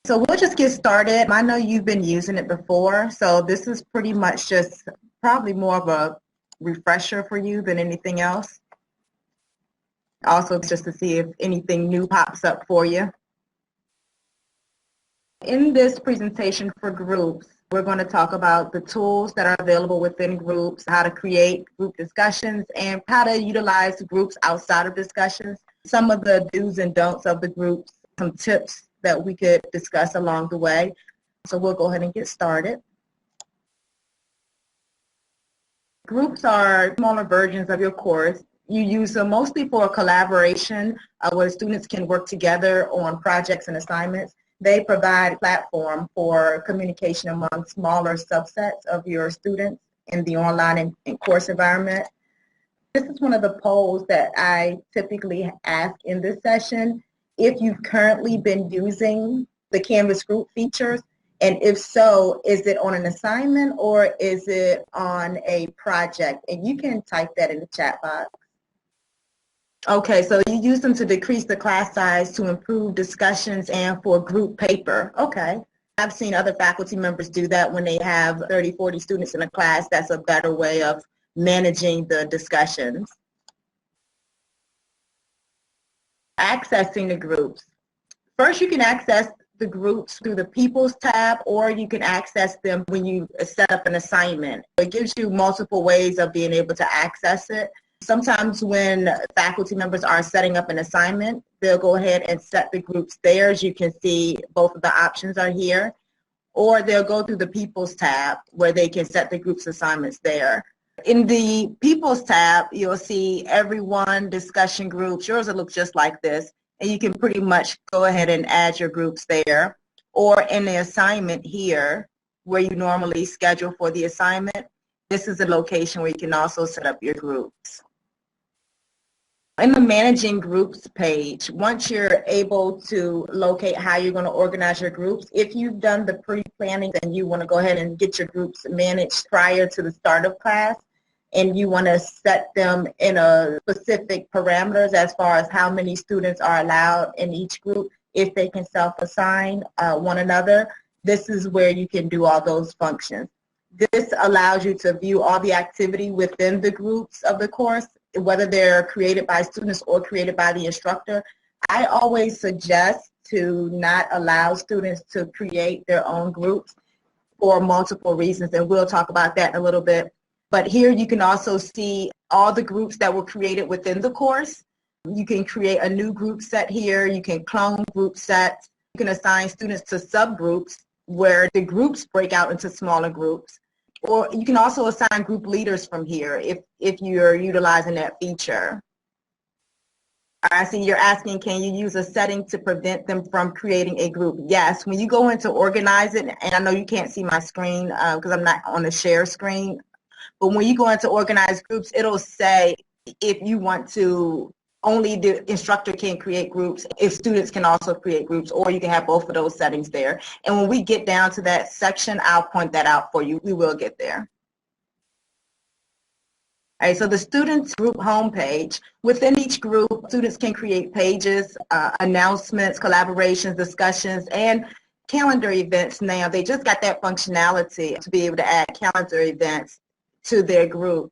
So we'll just get started. I know you've been using it before, so this is pretty much just probably more of a refresher for you than anything else. Also, just to see if anything new pops up for you. In this presentation for groups, we're going to talk about the tools that are available within groups, how to create group discussions, and how to utilize groups outside of discussions, some of the do's and don'ts of the groups, some tips that we could discuss along the way. So we'll go ahead and get started. Groups are smaller versions of your course. You use them mostly for collaboration, where students can work together on projects and assignments. They provide a platform for communication among smaller subsets of your students in the online and course environment. This is one of the polls that I typically ask in this session. If you've currently been using the Canvas group features, and if so, is it on an assignment or is it on a project? And you can type that in the chat box. Okay, so you use them to decrease the class size, to improve discussions, and for group paper. Okay. I've seen other faculty members do that when they have 30, 40 students in a class. That's a better way of managing the discussions. Accessing the groups. First, you can access the groups through the People's tab, or you can access them when you set up an assignment. It gives you multiple ways of being able to access it. Sometimes when faculty members are setting up an assignment, they'll go ahead and set the groups there. As you can see, both of the options are here. Or they'll go through the People's tab where they can set the group's assignments there. In the People's tab, you'll see everyone, discussion groups. Yours will look just like this. And you can pretty much go ahead and add your groups there. Or in the assignment here, where you normally schedule for the assignment, this is a location where you can also set up your groups. In the Managing Groups page, once you're able to locate how you're going to organize your groups, if you've done the pre-planning and you want to go ahead and get your groups managed prior to the start of class, and you want to set them in a specific parameters as far as how many students are allowed in each group, if they can self-assign one another, this is where you can do all those functions. This allows you to view all the activity within the groups of the course, whether they're created by students or created by the instructor. I always suggest to not allow students to create their own groups for multiple reasons, and we'll talk about that in a little bit. But here you can also see all the groups that were created within the course. You can create a new group set here. You can clone group sets. You can assign students to subgroups where the groups break out into smaller groups. Or you can also assign group leaders from here if you're utilizing that feature. I see you're asking, can you use a setting to prevent them from creating a group? Yes, when you go into organize it, and I know you can't see my screen because I'm not on the share screen, but when you go into organize groups, it'll say if you want to, only the instructor can create groups, if students can also create groups, or you can have both of those settings there. And when we get down to that section, I'll point that out for you. We will get there. All right, so the students group homepage, within each group, students can create pages, announcements, collaborations, discussions, and calendar events now. They just got that functionality to be able to add calendar events to their group.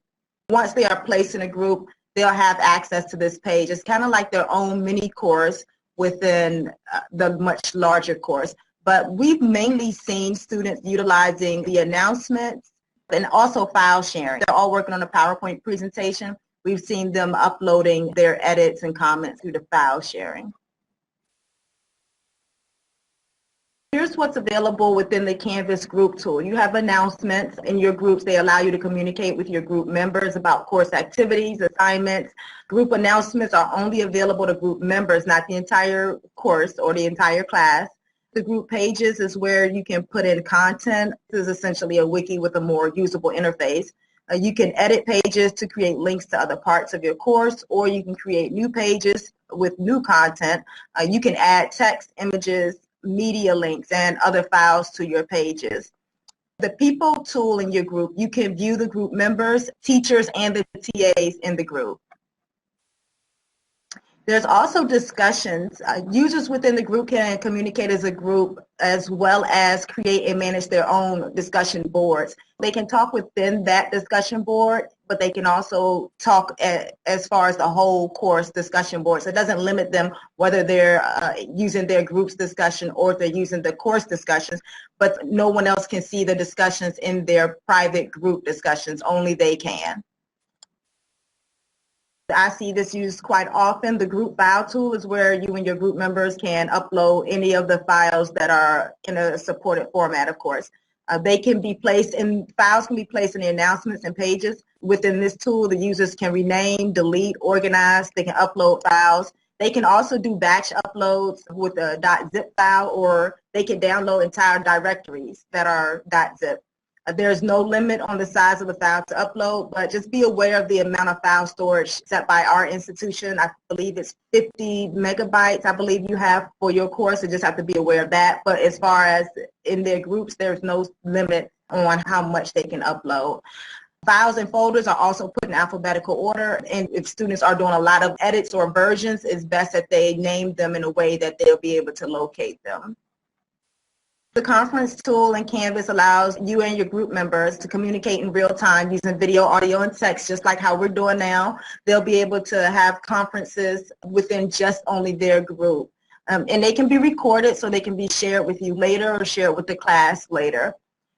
Once they are placed in a group, they'll have access to this page. It's kind of like their own mini course within the much larger course. But we've mainly seen students utilizing the announcements and also file sharing. They're all working on a PowerPoint presentation. We've seen them uploading their edits and comments through the file sharing. Here's what's available within the Canvas group tool. You have announcements in your groups. They allow you to communicate with your group members about course activities, assignments. Group announcements are only available to group members, not the entire course or the entire class. The group pages is where you can put in content. This is essentially a wiki with a more usable interface. You can edit pages to create links to other parts of your course, or you can create new pages with new content. You can add text, images, media links, and other files to your pages. The people tool in your group, you can view the group members, teachers, and the TAs in the group. There's also discussions. Users within the group can communicate as a group as well as create and manage their own discussion boards. They can talk within that discussion board, but they can also talk as far as the whole course discussion board. So it doesn't limit them whether they're using their group's discussion or if they're using the course discussions, but no one else can see the discussions in their private group discussions. Only they can. I see this used quite often. The group file tool is where you and your group members can upload any of the files that are in a supported format, of course. They can be placed in, files can be placed in the announcements and pages. Within this tool, the users can rename, delete, organize. They can upload files. They can also do batch uploads with a .zip file, or they can download entire directories that are .zip. There's no limit on the size of the file to upload, but just be aware of the amount of file storage set by our institution. I believe it's 50 megabytes, I believe you have for your course, so just have to be aware of that. But as far as in their groups, there's no limit on how much they can upload. Files and folders are also put in alphabetical order, and if students are doing a lot of edits or versions, it's best that they name them in a way that they'll be able to locate them. The conference tool in Canvas allows you and your group members to communicate in real time using video, audio, and text, just like how we're doing now. They'll be able to have conferences within just only their group. And they can be recorded so they can be shared with you later or shared with the class later.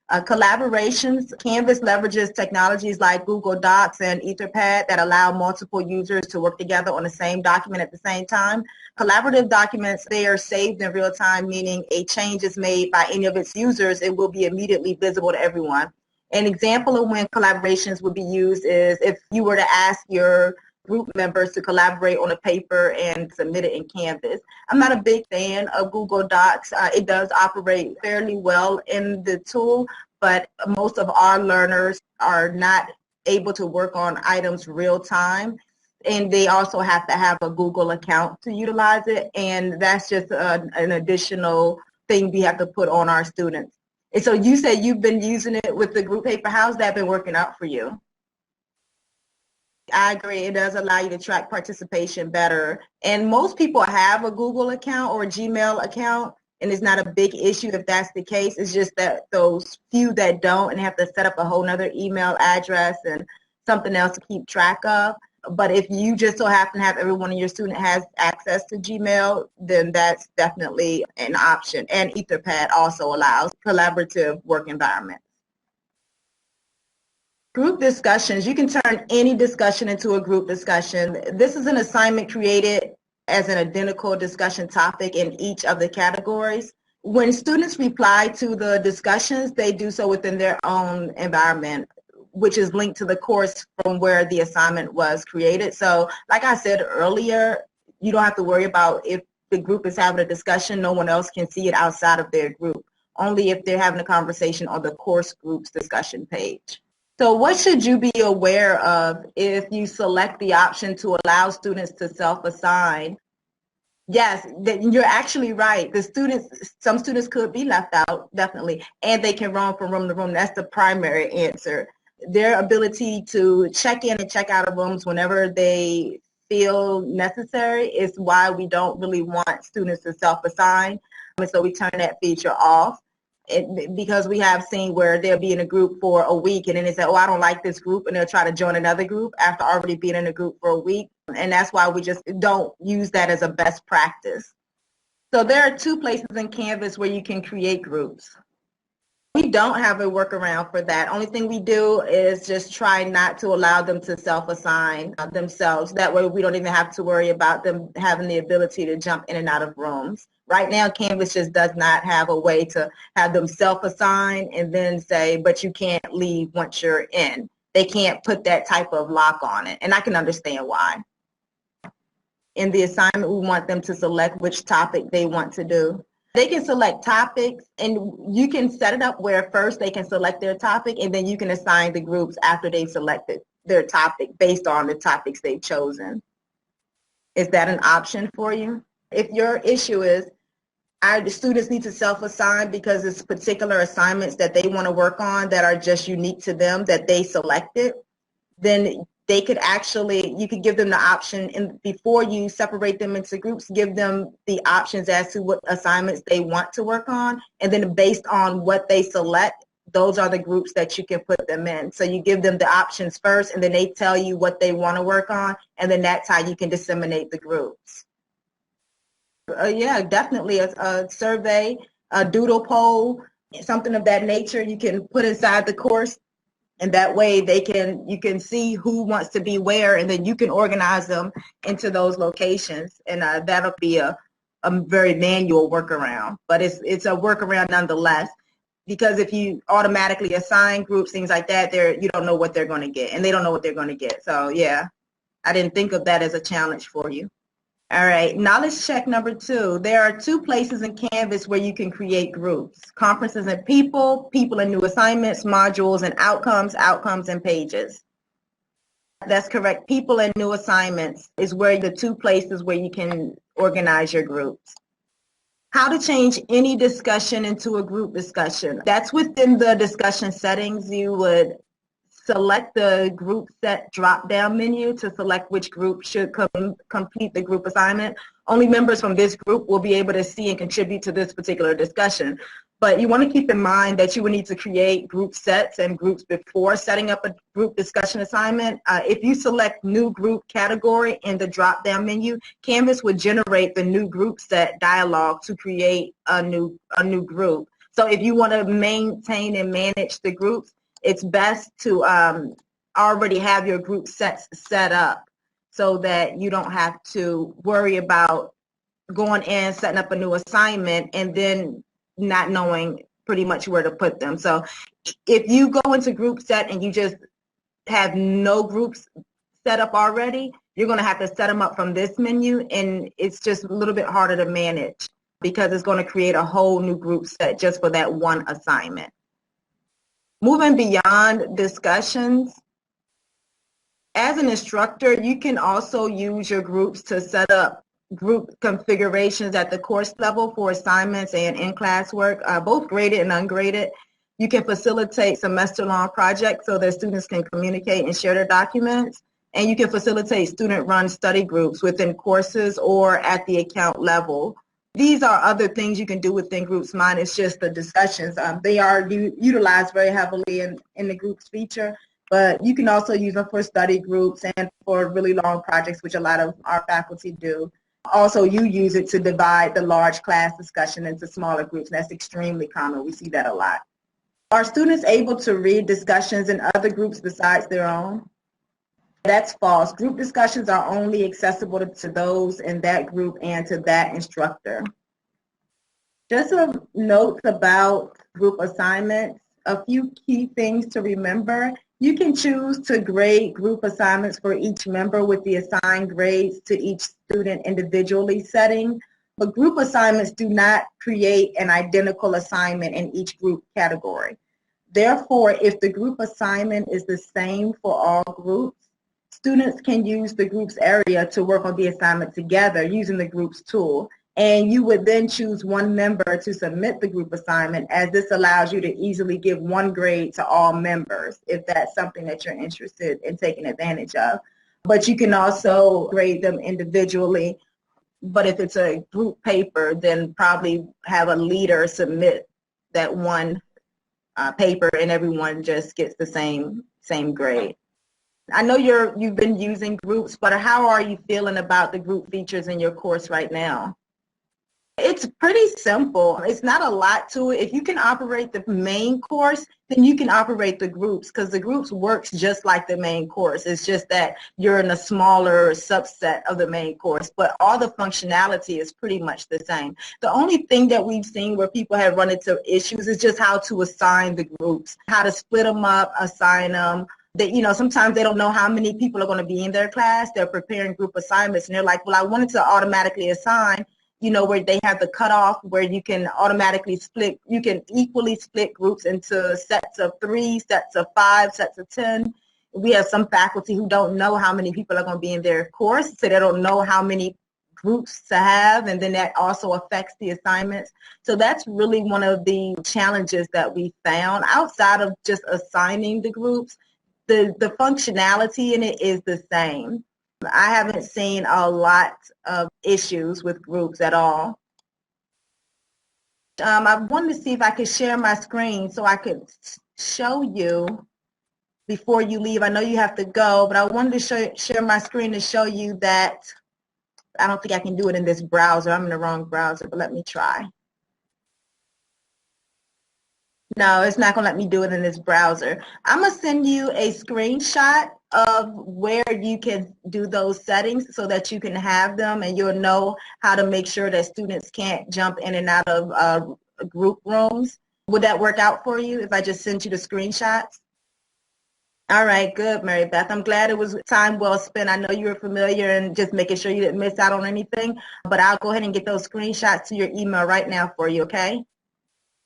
Collaborations, Canvas leverages technologies like Google Docs and Etherpad that allow multiple users to work together on the same document at the same time. Collaborative documents, they are saved in real time, meaning a change is made by any of its users, it will be immediately visible to everyone. An example of when collaborations would be used is if you were to ask your group members to collaborate on a paper and submit it in Canvas. I'm not a big fan of Google Docs. It does operate fairly well in the tool, but most of our learners are not able to work on items real time, and they also have to have a Google account to utilize it, and that's just an additional thing we have to put on our students. And so you said you've been using it with the group paper. How's that been working out for you? I agree. It does allow you to track participation better. And most people have a Google account or a Gmail account, and it's not a big issue if that's the case. It's just that those few that don't and have to set up a whole nother email address and something else to keep track of. But if you just so happen to have everyone in your student has access to Gmail, then that's definitely an option. And Etherpad also allows collaborative work environment. Group discussions, you can turn any discussion into a group discussion. This is an assignment created as an identical discussion topic in each of the categories. When students reply to the discussions, they do so within their own environment, which is linked to the course from where the assignment was created. So like I said earlier, you don't have to worry about if the group is having a discussion, no one else can see it outside of their group, only if they're having a conversation on the course group's discussion page. So what should you be aware of if you select the option to allow students to self-assign? Yes, you're actually right. The students, some students could be left out, definitely, and they can roam from room to room. That's the primary answer. Their ability to check in and check out of rooms whenever they feel necessary is why we don't really want students to self-assign, and so we turn that feature off. Because we have seen where they'll be in a group for a week and then they say, oh, I don't like this group, and they'll try to join another group after already being in a group for a week. And that's why we just don't use that as a best practice. So there are two places in Canvas where you can create groups. We don't have a workaround for that. Only thing we do is just try not to allow them to self-assign themselves. That way we don't even have to worry about them having the ability to jump in and out of rooms. Right now, Canvas just does not have a way to have them self-assign and then say, but you can't leave once you're in. They can't put that type of lock on it, and I can understand why. In the assignment, we want them to select which topic they want to do. They can select topics, and you can set it up where first they can select their topic, and then you can assign the groups after they've selected their topic based on the topics they've chosen. Is that an option for you? If your issue is the students need to self-assign because it's particular assignments that they want to work on that are just unique to them that they selected, then they could actually, you could give them the option, and before you separate them into groups, give them the options as to what assignments they want to work on, and then based on what they select, those are the groups that you can put them in. So you give them the options first, and then they tell you what they want to work on, and then that's how you can disseminate the groups. Yeah, definitely a survey, a doodle poll, something of that nature you can put inside the course. And that way you can see who wants to be where, and then you can organize them into those locations. And that'll be a very manual workaround, but it's a workaround nonetheless, because if you automatically assign groups, things like that, you don't know what they're going to get, and they don't know what they're going to get. So yeah, I didn't think of that as a challenge for you. All right, knowledge check number 2. There are 2 places in Canvas where you can create groups: conferences and people, people and new assignments, modules and outcomes, outcomes and pages. That's correct. People and new assignments is where the 2 places where you can organize your groups. How to change any discussion into a group discussion. That's within the discussion settings. You would select the group set drop-down menu to select which group should complete the group assignment. Only members from this group will be able to see and contribute to this particular discussion. But you want to keep in mind that you will need to create group sets and groups before setting up a group discussion assignment. If you select new group category in the drop-down menu, Canvas would generate the new group set dialog to create a new group. So if you want to maintain and manage the groups, it's best to already have your group sets set up so that you don't have to worry about going in, setting up a new assignment, and then not knowing pretty much where to put them. So if you go into group set and you just have no groups set up already, you're going to have to set them up from this menu, and it's just a little bit harder to manage because it's going to create a whole new group set just for that one assignment. Moving beyond discussions, as an instructor, you can also use your groups to set up group configurations at the course level for assignments and in-class work, both graded and ungraded. You can facilitate semester-long projects so that students can communicate and share their documents, and you can facilitate student-run study groups within courses or at the account level. These are other things you can do within groups. Mine is just the discussions. They are utilized very heavily in the groups feature, but you can also use them for study groups and for really long projects, which a lot of our faculty do. Also, you use it to divide the large class discussion into smaller groups. That's extremely common. We see that a lot. Are students able to read discussions in other groups besides their own? That's false. Group discussions are only accessible to those in that group and to that instructor. Just some notes about group assignments. A few key things to remember. You can choose to grade group assignments for each member with the assigned grades to each student individually setting, but group assignments do not create an identical assignment in each group category. Therefore, if the group assignment is the same for all groups, students can use the groups area to work on the assignment together using the groups tool. And you would then choose one member to submit the group assignment, as this allows you to easily give one grade to all members if that's something that you're interested in taking advantage of. But you can also grade them individually. But if it's a group paper, then probably have a leader submit that one paper and everyone just gets the same grade. I know you've been using groups, but how are you feeling about the group features in your course right now? It's pretty simple. It's not a lot to it. If you can operate the main course, then you can operate the groups, because the groups works just like the main course. It's just that you're in a smaller subset of the main course, but all the functionality is pretty much the same. The only thing that we've seen where people have run into issues is just how to assign the groups, how to split them up, assign them. That, sometimes they don't know how many people are going to be in their class. They're preparing group assignments, and they're like, well, I wanted to automatically assign, where they have the cutoff where you can automatically split, you can equally split groups into sets of 3, sets of 5, sets of 10. We have some faculty who don't know how many people are going to be in their course, so they don't know how many groups to have, and then that also affects the assignments. So that's really one of the challenges that we found outside of just assigning the groups. the functionality in it is the same. I haven't seen a lot of issues with groups at all. I wanted to see if I could share my screen so I could show you before you leave. I know you have to go, but I wanted to share my screen to show you that I don't think I can do it in this browser. I'm in the wrong browser, but let me try. No, it's not going to let me do it in this browser. I'm going to send you a screenshot of where you can do those settings so that you can have them and you'll know how to make sure that students can't jump in and out of group rooms. Would that work out for you if I just sent you the screenshots? All right, good, Mary Beth. I'm glad it was time well spent. I know you were familiar and just making sure you didn't miss out on anything, but I'll go ahead and get those screenshots to your email right now for you, okay?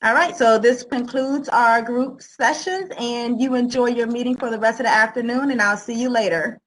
All right, so this concludes our group sessions, and you enjoy your meeting for the rest of the afternoon, and I'll see you later.